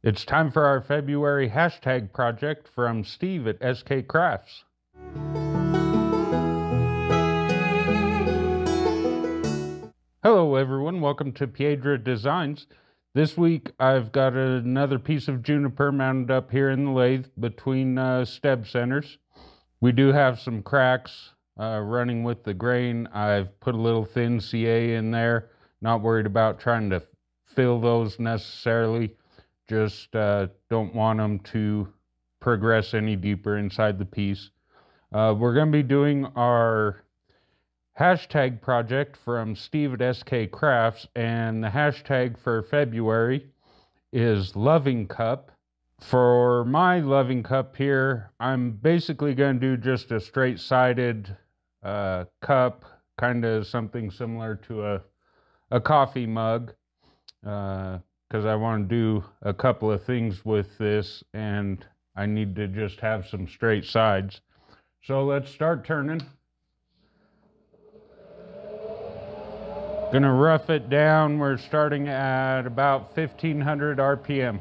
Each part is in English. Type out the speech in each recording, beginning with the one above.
It's time for our February hashtag project from Steve at SK Krafts. Hello everyone, welcome to Piedra Designs. This week I've got another piece of juniper mounted up here in the lathe between step centers. We do have some cracks running with the grain. I've put a little thin CA in there, not worried about trying to fill those necessarily. Just don't want them to progress any deeper inside the piece. We're going to be doing our hashtag project from Steve at SK Krafts, and the hashtag for February is lovingcup. For my loving cup here, I'm basically going to do just a straight-sided cup, kind of something similar to a coffee mug. Because I want to do a couple of things with this and I need to just have some straight sides. So let's start turning. Gonna rough it down. We're starting at about 1500 RPM.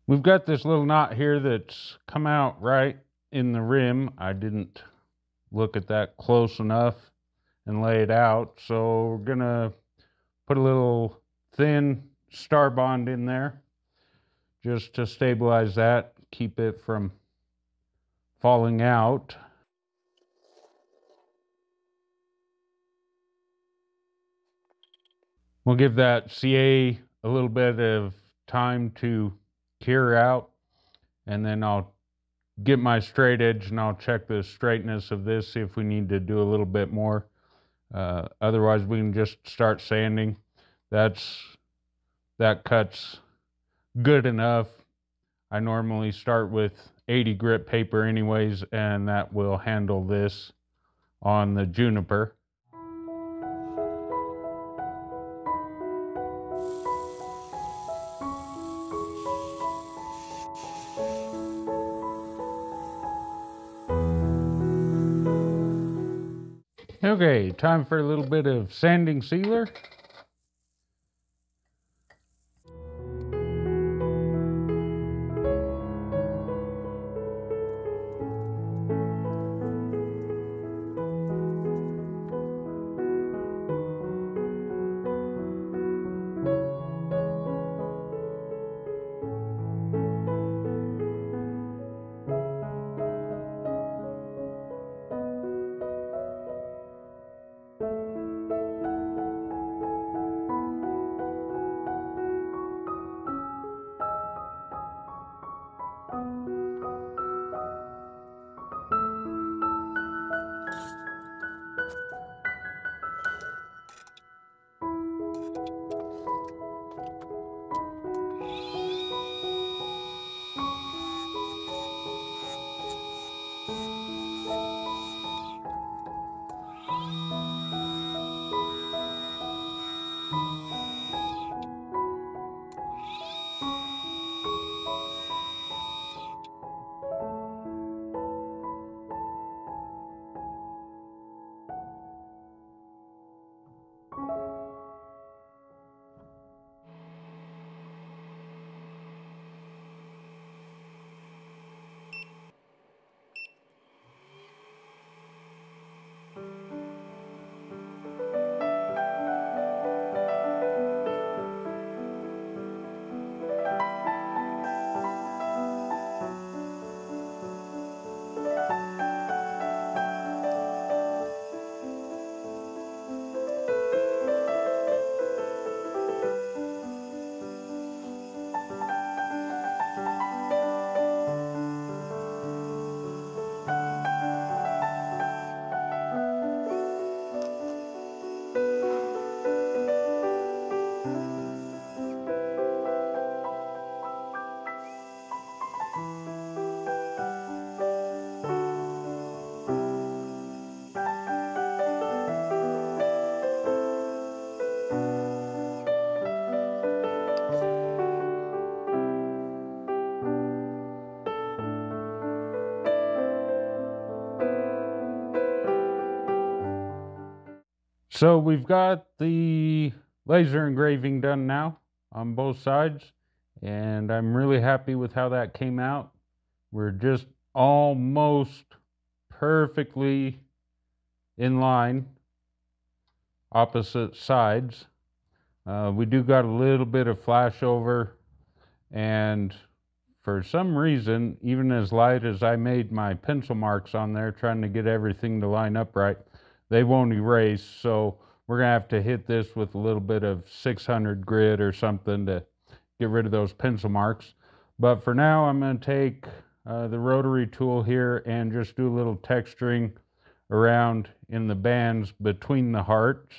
We've got this little knot here that's come out right in the rim. I didn't look at that close enough and lay it out. So we're gonna put a little thin star bond in there just to stabilize that, keep it from falling out. We'll give that CA a little bit of time to cure out, and then I'll get my straight edge and I'll check the straightness of this, see if we need to do a little bit more. Otherwise we can just start sanding. That cuts good enough. I normally start with 80 grit paper anyways, and that will handle this on the juniper. Okay, time for a little bit of sanding sealer. So we've got the laser engraving done now on both sides, and I'm really happy with how that came out. We're just almost perfectly in line, opposite sides. We do got a little bit of flash over, and for some reason, even as light as I made my pencil marks on there, trying to get everything to line up right, they won't erase. So we're gonna have to hit this with a little bit of 600 grit or something to get rid of those pencil marks. But for now, I'm gonna take the rotary tool here and just do a little texturing around in the bands between the hearts.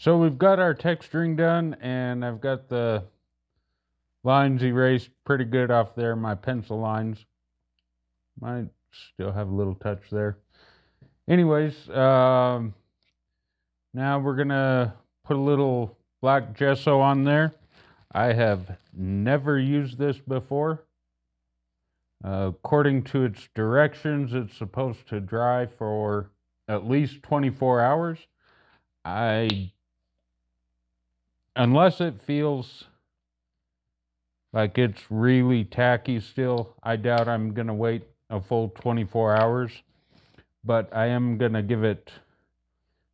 So we've got our texturing done, and I've got the lines erased pretty good off there, my pencil lines. Might still have a little touch there. Anyways, now we're gonna put a little black gesso on there. I have never used this before. According to its directions, it's supposed to dry for at least 24 hours. Unless it feels like it's really tacky still, I doubt I'm going to wait a full 24 hours. But I am going to give it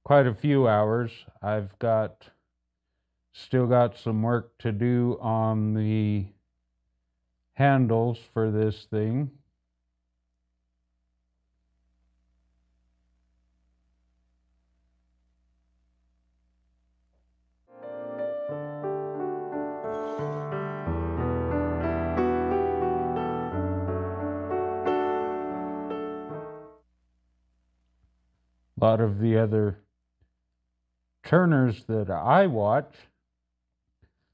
quite a few hours. I've still got some work to do on the handles for this thing. A lot of the other turners that I watch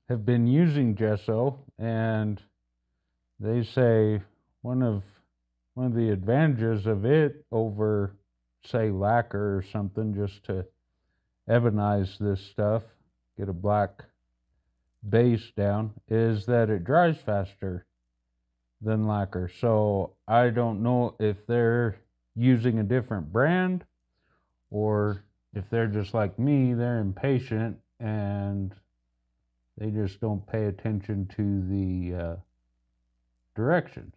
have been using gesso, and they say one of the advantages of it over, say, lacquer or something, just to ebonize this stuff, get a black base down, is that it dries faster than lacquer. So I don't know if they're using a different brand, or if they're just like me, they're impatient and they just don't pay attention to the directions.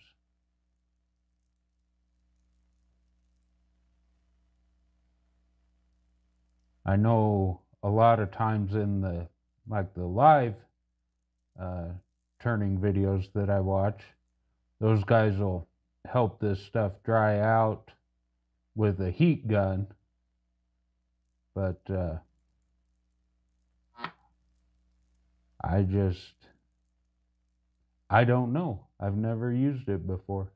I know a lot of times in the live turning videos that I watch, those guys will help this stuff dry out with a heat gun, but I don't know. I've never used it before.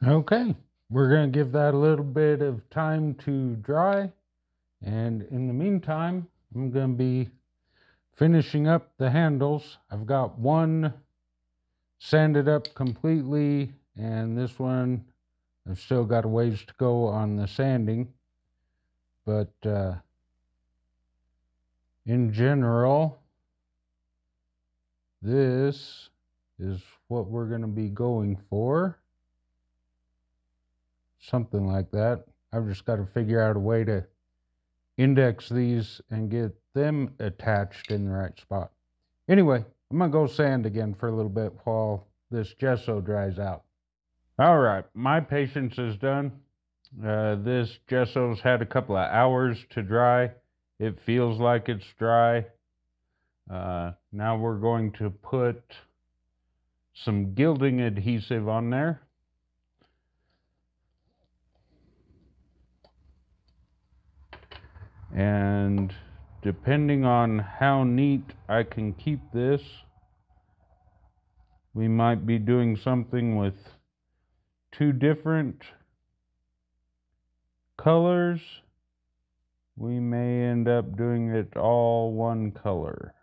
Okay, we're going to give that a little bit of time to dry. And in the meantime, I'm going to be finishing up the handles. I've got one sanded up completely, and this one I've still got a ways to go on the sanding. But in general, this is what we're going to be going for. Something like that. I've just got to figure out a way to index these and get them attached in the right spot. Anyway, I'm going to go sand again for a little bit while this gesso dries out. All right, my patience is done. This gesso's had a couple of hours to dry. It feels like it's dry. Now we're going to put some gilding adhesive on there. And depending on how neat I can keep this, we might be doing something with two different colors. We may end up doing it all one color.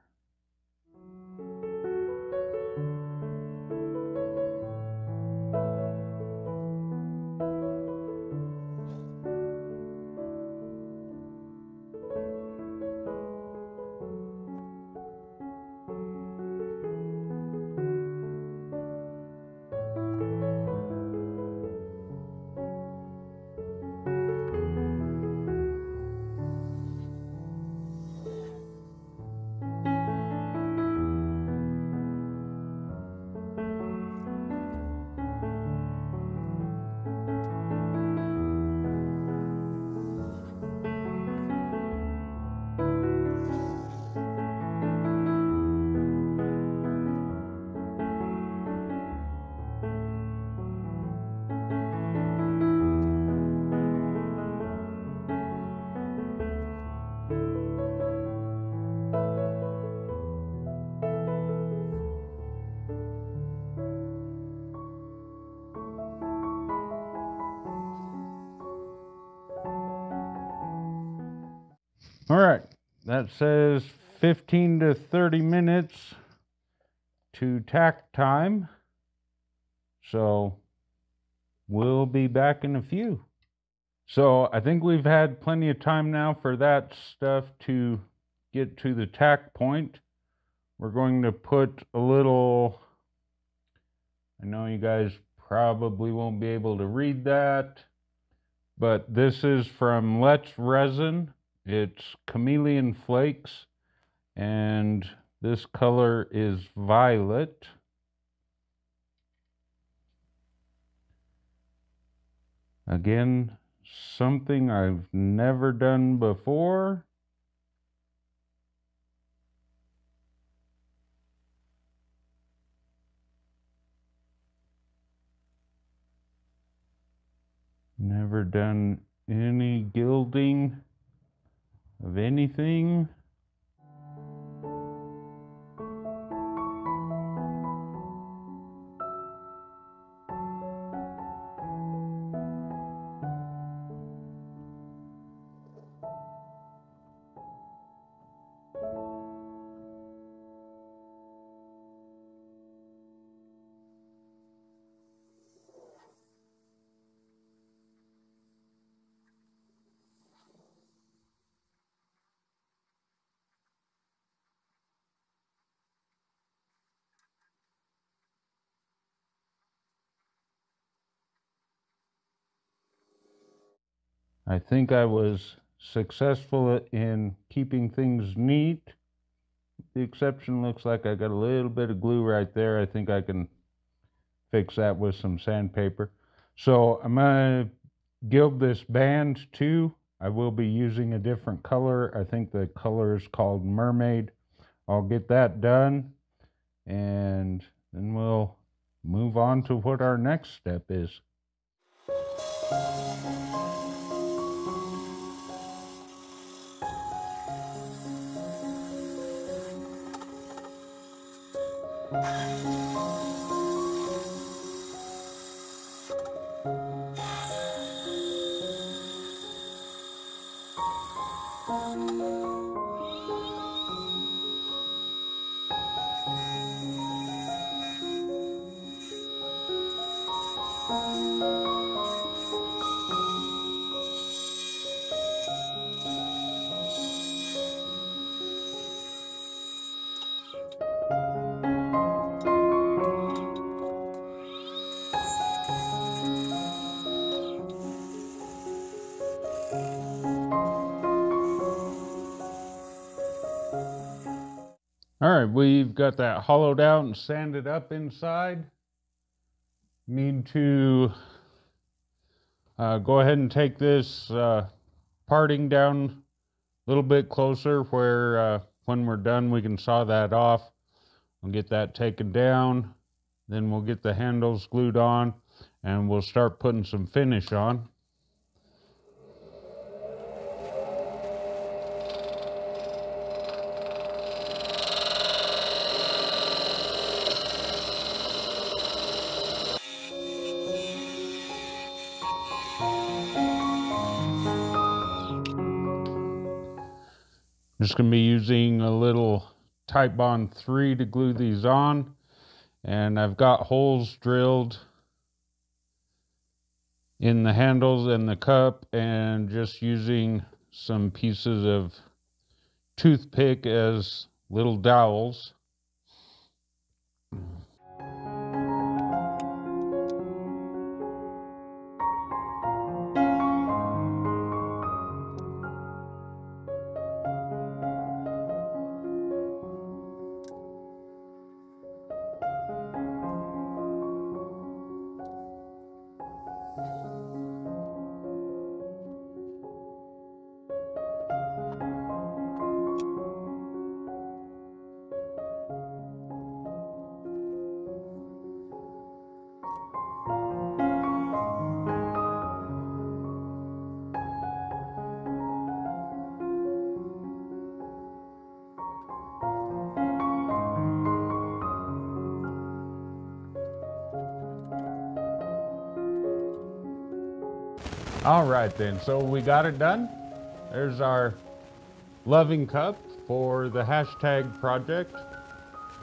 All right, that says 15 to 30 minutes to tack time. So we'll be back in a few. So I think we've had plenty of time now for that stuff to get to the tack point. We're going to put a little, I know you guys probably won't be able to read that, but this is from Let's Resin. It's chameleon flakes, and this color is violet. Again, something I've never done before. Never done any gilding of anything. I think I was successful in keeping things neat. The exception looks like I got a little bit of glue right there. I think I can fix that with some sandpaper. So I'm going to gild this band too. I will be using a different color. I think the color is called Mermaid. I'll get that done, and then we'll move on to what our next step is. All right, we've got that hollowed out and sanded up inside. Need to go ahead and take this parting down a little bit closer where when we're done we can saw that off. We'll get that taken down, then we'll get the handles glued on and we'll start putting some finish on. I'm just going to be using a little Titebond 3 to glue these on, and I've got holes drilled in the handles and the cup, and just using some pieces of toothpick as little dowels. All right then, so we got it done. There's our loving cup for the hashtag project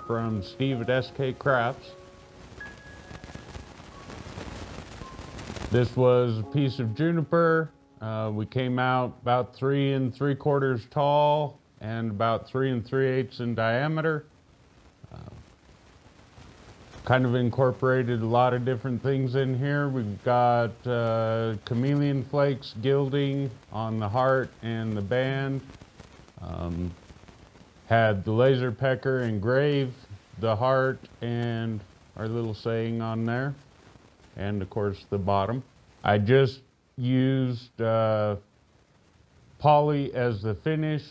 from Steve at SK Krafts. This was a piece of juniper. We came out about 3 3/4 tall and about 3 3/8 in diameter. Kind of incorporated a lot of different things in here. We've got chameleon flakes gilding on the heart and the band. Had the laser pecker engrave the heart and our little saying on there, and of course the bottom. I just used poly as the finish,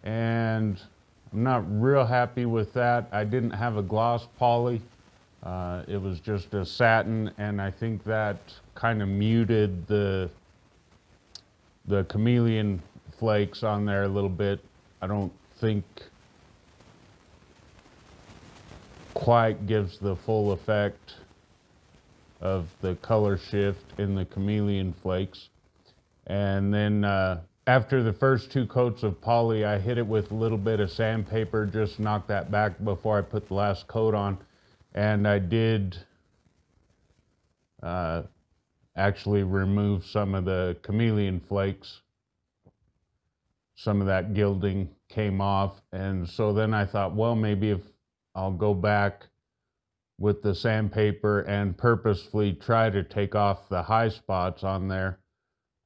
and I'm not real happy with that. I didn't have a gloss poly. It was just a satin, and I think that kind of muted the chameleon flakes on there a little bit. I don't think quite gives the full effect of the color shift in the chameleon flakes. And then after the first 2 coats of poly, I hit it with a little bit of sandpaper, just knock that back before I put the last coat on. And I did actually remove some of the chameleon flakes. Some of that gilding came off. And so then I thought, well, maybe if I'll go back with the sandpaper and purposefully try to take off the high spots on there.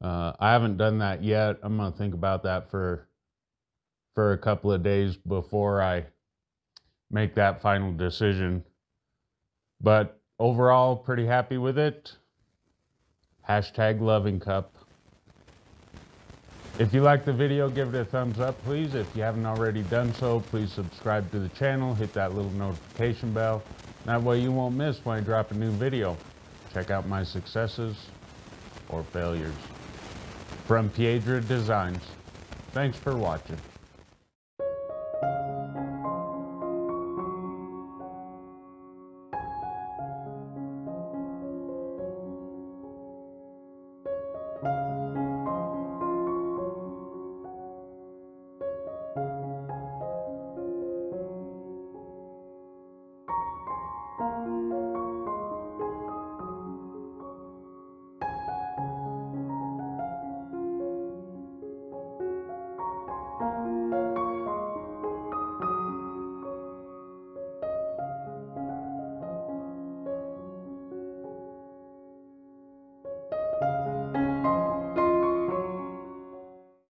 I haven't done that yet. I'm going to think about that for a couple of days before I make that final decision. But overall, pretty happy with it. Hashtag loving cup. If you liked the video, give it a thumbs up, please. If you haven't already done so, please subscribe to the channel. Hit that little notification bell. That way you won't miss when I drop a new video. Check out my successes or failures. From Piedra Designs. Thanks for watching.